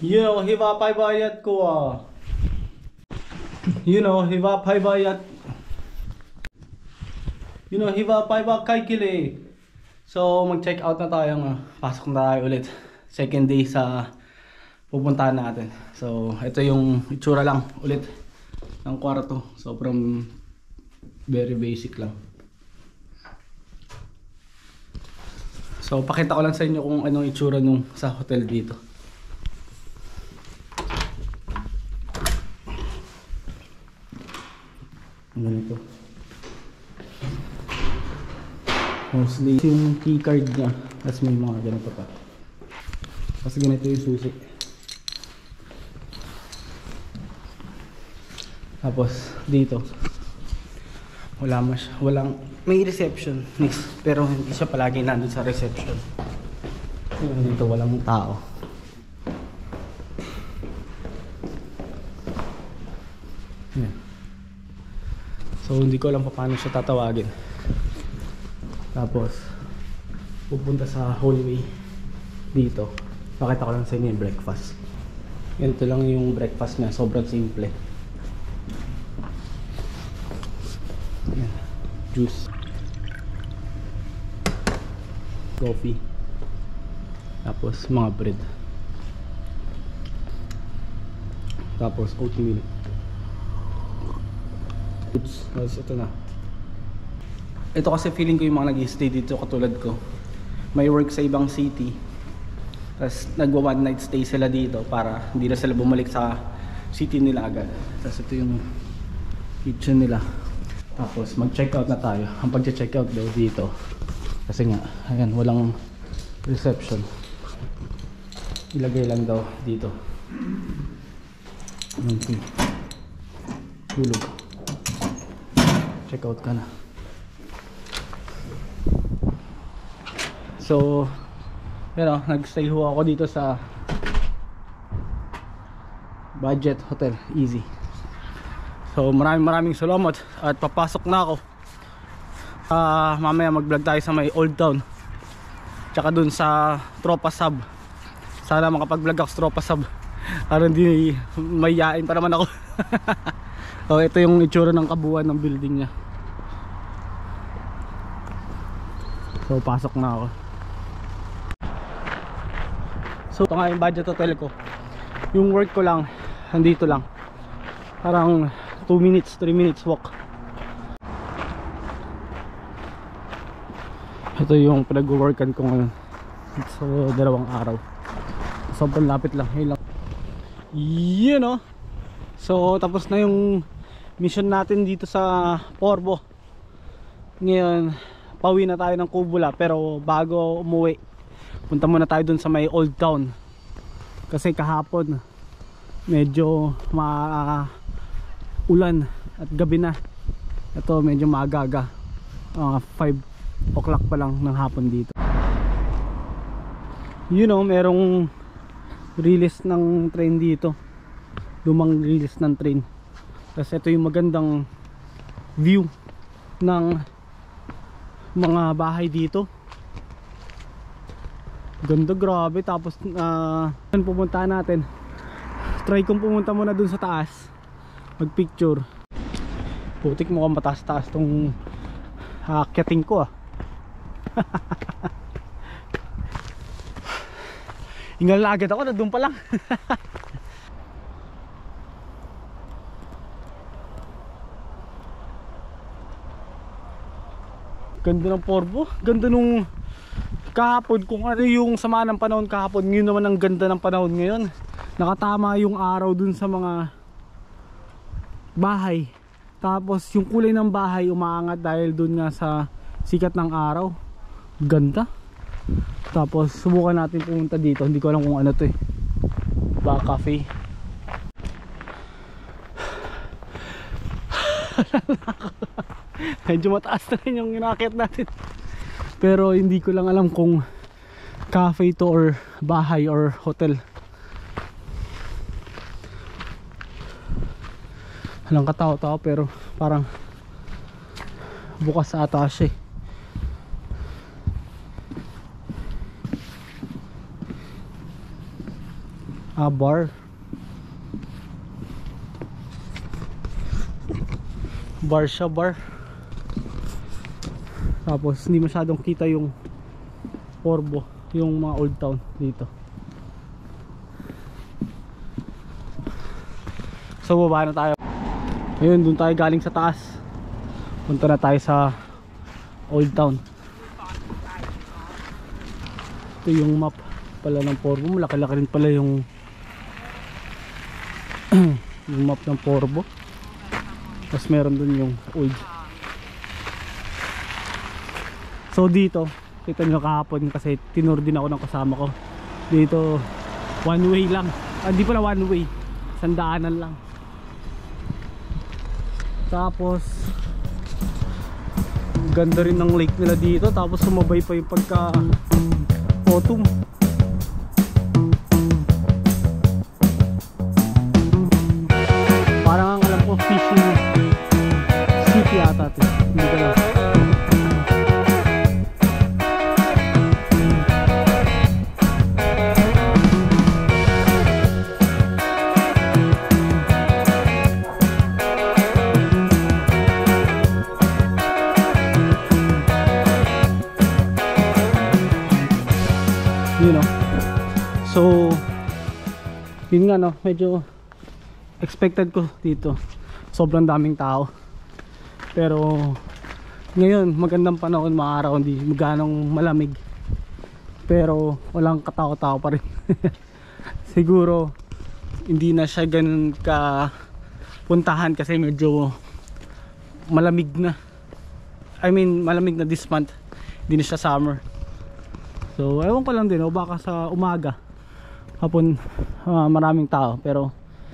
Hiwapay bayad ko ah. Hiwapay bayad. Hiwapay ba kay kili. So mag-check out na tayo nga. Pasok na tayo ulit. Second day sa pupuntahan natin. So ito yung itsura lang ulit ng kwarto. So from very basic lang. So pakita ko lang sa inyo kung anong itsura nung sa hotel dito. Ganito. Mostly yung key card niya. Tapos may mga ganito pa. Tapos ganito yung susi. Tapos dito walang may reception pero hindi siya palagi nandun sa reception. Dito walang tao. Yan. So hindi ko alam paano siya tatawagin. Tapos pupunta sa hallway dito. Pakita ko lang sa inyo yung breakfast. Ganito lang yung breakfast niya, sobrang simple. Yan. Juice, coffee, tapos mga bread, tapos oatmeal. Oops, ito na. Ito kasi feeling ko yung mga nag-stay dito katulad ko. May work sa ibang city. Tapos nagwa one night stay sila dito para hindi na sila bumalik sa city nila agad. Tapos ito yung kitchen nila. Tapos mag-check out na tayo. Ang pag-check out daw dito kasi nga, ayan, walang reception. Ilagay lang daw dito yung key. Hulog. Check out ka na. So, nagstay ho ako dito sa Budget Hotel Easy. So, maraming salamat at papasok na ako. Mamaya mag-vlog tayo sa may Old Town. Tsaka dun sa Tropa Sub. Sana makapag-vlog ako sa Tropa Sub. Para hindi mayayain pa naman ako. So, ito yung itsura ng kabuuan ng building niya. So, pasok na ako. So ito nga yung budget hotel ko. Yung work ko lang nandito lang. Parang 2 minutes, 3 minutes walk. Ito yung pinag-workan ko ngayon. So 2 araw. Sobrang lapit lang. So tapos na yung mission natin dito sa Porbo. Ngayon pauwi na tayo ng Kubula. Pero bago umuwi, punta muna tayo dun sa may Old Town. Kasi kahapon medyo ulan at gabi na. Ito medyo maaga-aga. 5 o'clock pa lang ng hapon dito. Merong release ng train dito. Lumang release ng train. Kasi ito yung magandang view ng mga bahay dito. Ganda, grabe. Tapos pupunta natin. Try kong pumunta muna dun sa taas, mag picture. Putik mo kang mataas-taas tong haakyating ko Ingal na agad ako na dun pa lang. Ganda ng Porbo. Ganda nung kahapon, kung ano yung sama ng panahon kahapon, ngayon naman ang ganda ng panahon ngayon. Nakatama yung araw dun sa mga bahay. Tapos yung kulay ng bahay umaangat dahil dun nga sa sikat ng araw. Ganda. Tapos subukan natin pumunta dito. Hindi ko alam kung ano to eh. Baka cafe. Medyo mataas na rin yung inakit natin. Pero hindi ko lang alam kung cafe to or bahay or hotel. Walang katao-tao pero parang bukas ata siya eh. Bar. Bar siya, bar. Tapos hindi masyadong kita yung Porbo, yung mga old town dito. So baba na tayo. Ayun, dun tayo galing sa taas. Punta na tayo sa old town. Ito yung map pala ng Porbo. Malaki-laki rin pala yung yung map ng Porbo. Tapos meron dun yung old. So dito, kita nyo kahapon kasi tinur din ako ng kasama ko. Dito one way lang. Hindi pala one way, sandaanan lang. Tapos ganda rin ng lake nila dito. Tapos sumabay pa yung pagka autumn. Parang ang alam ko fishing city ata ito. Hindi ko lang. You know. So yun nga no, medyo expected ko dito sobrang daming tao, pero ngayon magandang panahon, maaraw, hindi ganong malamig, pero walang katao-tao pa rin. Siguro hindi na siya ganun ka puntahan kasi medyo malamig na, I mean malamig na this month, hindi na siya summer. So ewan ko lang din, o baka sa umaga hapon maraming tao, pero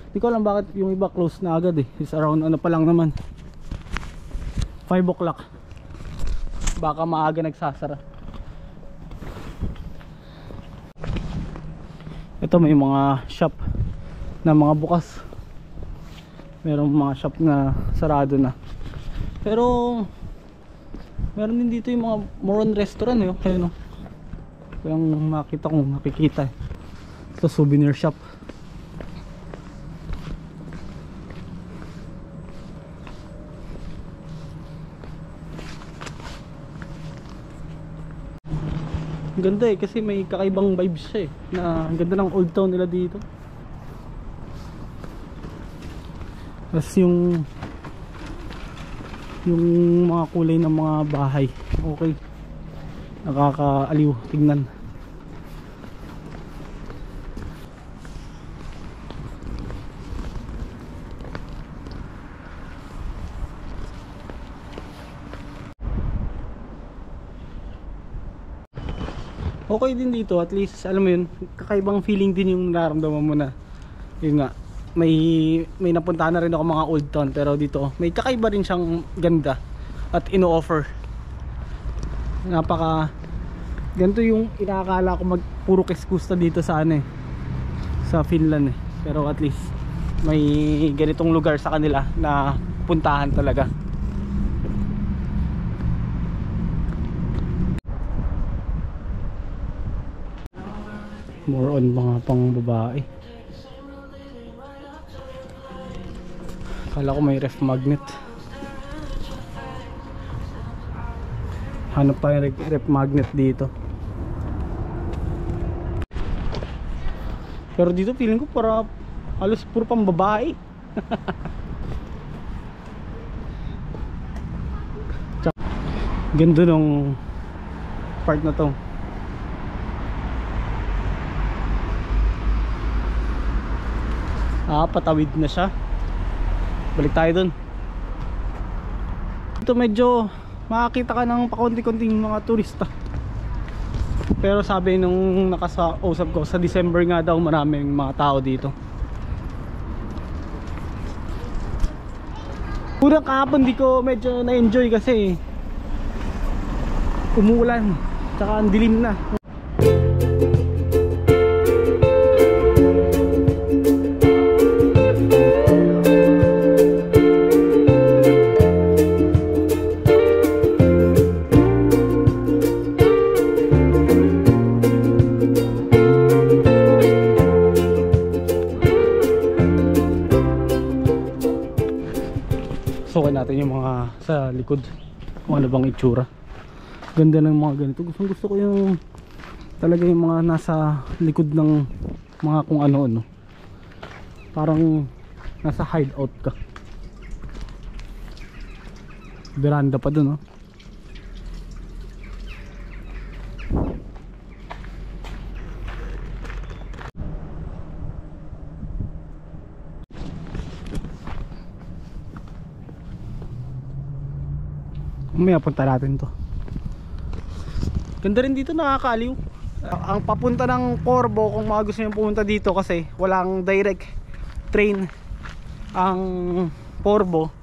hindi ko alam bakit yung iba close na agad eh. It's around ano pa lang naman 5 o'clock, baka maaga nagsasara. Ito may mga shop na mga bukas, merong mga shop na sarado na, pero meron din dito yung mga more on restaurant eh, okay, no? Yung makita kong nakikita eh. Ito souvenir shop. Ganda eh, kasi may kakaibang vibes siya eh, na ang ganda ng old town nila dito. Tapos yung mga kulay ng mga bahay, okay, nakakaaliw tingnan. Okay din dito, at least alam mo yun, kakaibang feeling din yung nararamdaman mo na yun nga, may napuntahan na rin ako mga old town, pero dito may kakaiba rin siyang ganda at ino-offer. Napaka ganito yung inakala ko, mag puro keskusta dito sa ano eh, sa Finland eh, pero at least may ganitong lugar sa kanila na puntahan talaga. More on mga pang babae. Kala ko may ref magnet. Hanap pa yung ref magnet dito. Pero dito feeling ko para halos puro pang babae. Ganda ng part na to. Patawid na siya. Balik tayo dun. Ito medyo makakita ka ng pakunti-kunting mga turista, pero sabi nung nakausap ko, sa December nga daw maraming mga tao dito. Unang kahapon di ko medyo na-enjoy kasi umuulan, tsaka ang dilim na. sa likod kung ano bang itsura. Ganda ng mga ganito. Gusto ko yung talaga yung mga nasa likod ng mga kung ano, parang nasa hideout ka. Veranda pa dun, Mamaya punta natin to. Ganda rin dito, nakakaaliw. Ang papunta ng Porbo, kung mga gusto nyo pumunta dito kasi walang direct train ang Porbo.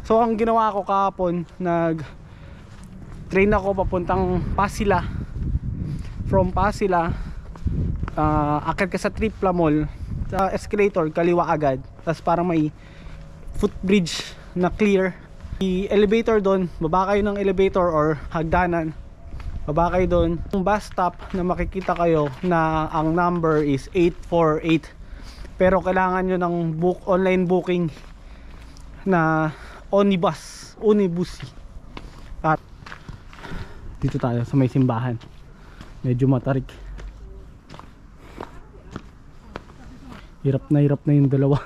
So ang ginawa ko kahapon, nag train ako papuntang Pasila. From Pasila, akit ka sa Tripla Mall, sa escalator kaliwa agad, tapos parang may footbridge na clear. I-elevator doon, baba kayo ng elevator or hagdanan, baba kayo doon. Yung bus stop na makikita kayo na ang number is 848, pero kailangan nyo ng online booking na Onibus. At dito tayo sa may simbahan, medyo matarik. Hirap na yung dalawa.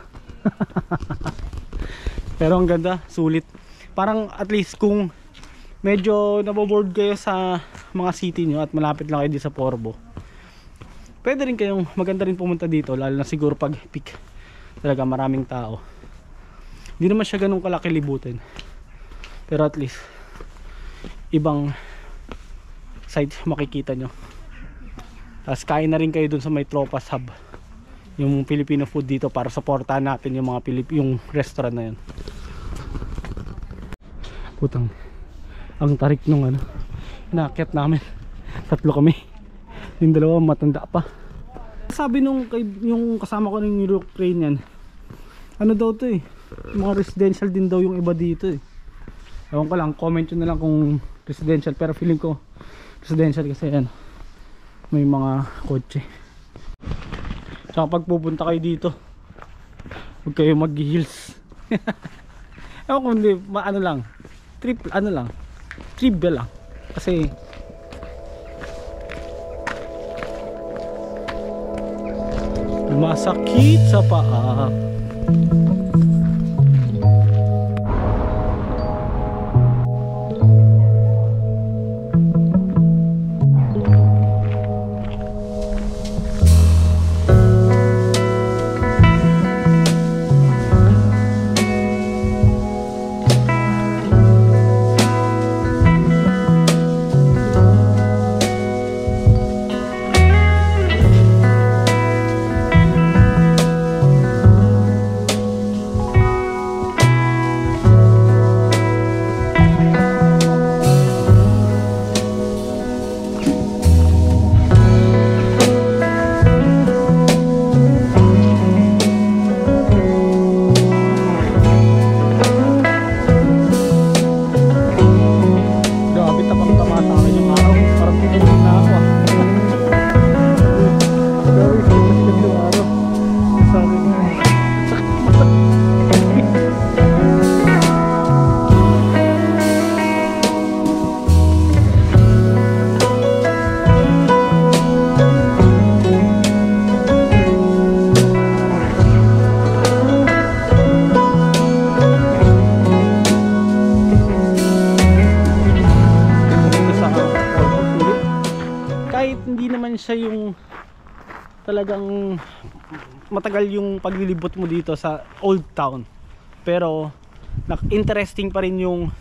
Pero ang ganda, sulit. Parang at least kung medyo naboboard kayo sa mga city nyo at malapit lang kayo dito sa Porbo, pwede rin kayong maganda rin pumunta dito, lalo na siguro pag peak talaga maraming tao. Hindi naman siya ganun kalaki libutin, pero at least ibang side makikita nyo. Tapos kain na rin kayo dun sa may Tropas Hub, yung Filipino food dito, para supportahan natin yung mga yung restaurant na yun. Putang, ang tarik nung inaakyat namin. Tatlo kami, yung dalawa matanda pa. Sabi nung yung kasama ko ng Ukrainian, ano daw to mga residential din daw yung iba dito ewan ko lang, comment nyo na lang kung residential, pero feeling ko residential kasi may mga kotse. Tsaka pag pupunta kayo dito, huwag kayo mag-heels. Ewan ko, hindi, trivia lang kasi masakit sa paa. Siya yung talagang matagal yung paglilibot mo dito sa Old Town, pero interesting pa rin yung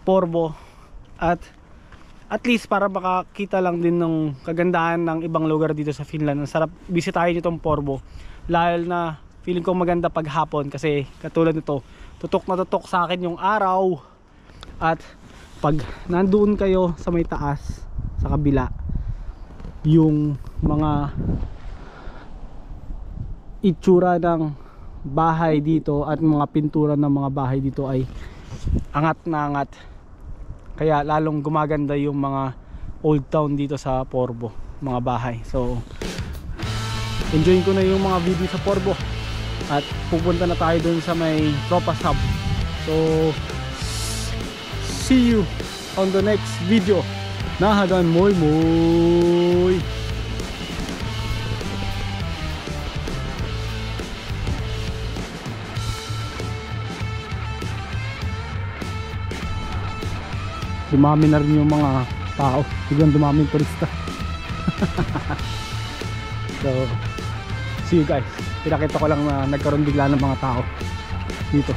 Porbo, at least para makakita lang din ng kagandahan ng ibang lugar dito sa Finland. Ang sarap bisitahin itong Porbo, lalo na feeling ko maganda pag hapon, kasi katulad nito, tutok na tutok sa akin yung araw. At pag nandoon kayo sa may taas sa kabila, yung mga itsura ng bahay dito at mga pintura ng mga bahay dito ay angat na angat, kaya lalong gumaganda yung mga Old Town dito sa Porbo, mga bahay. So enjoyin ko na yung mga video sa Porbo, at pupunta na tayo dun sa may Tropas Hub. So see you on the next video. Nahagan moy moy. Dumami na rin yung mga tao. Biglang dumami yung turista. So, see you guys. Pinakita ko lang na nagkaroon bigla ng mga tao dito.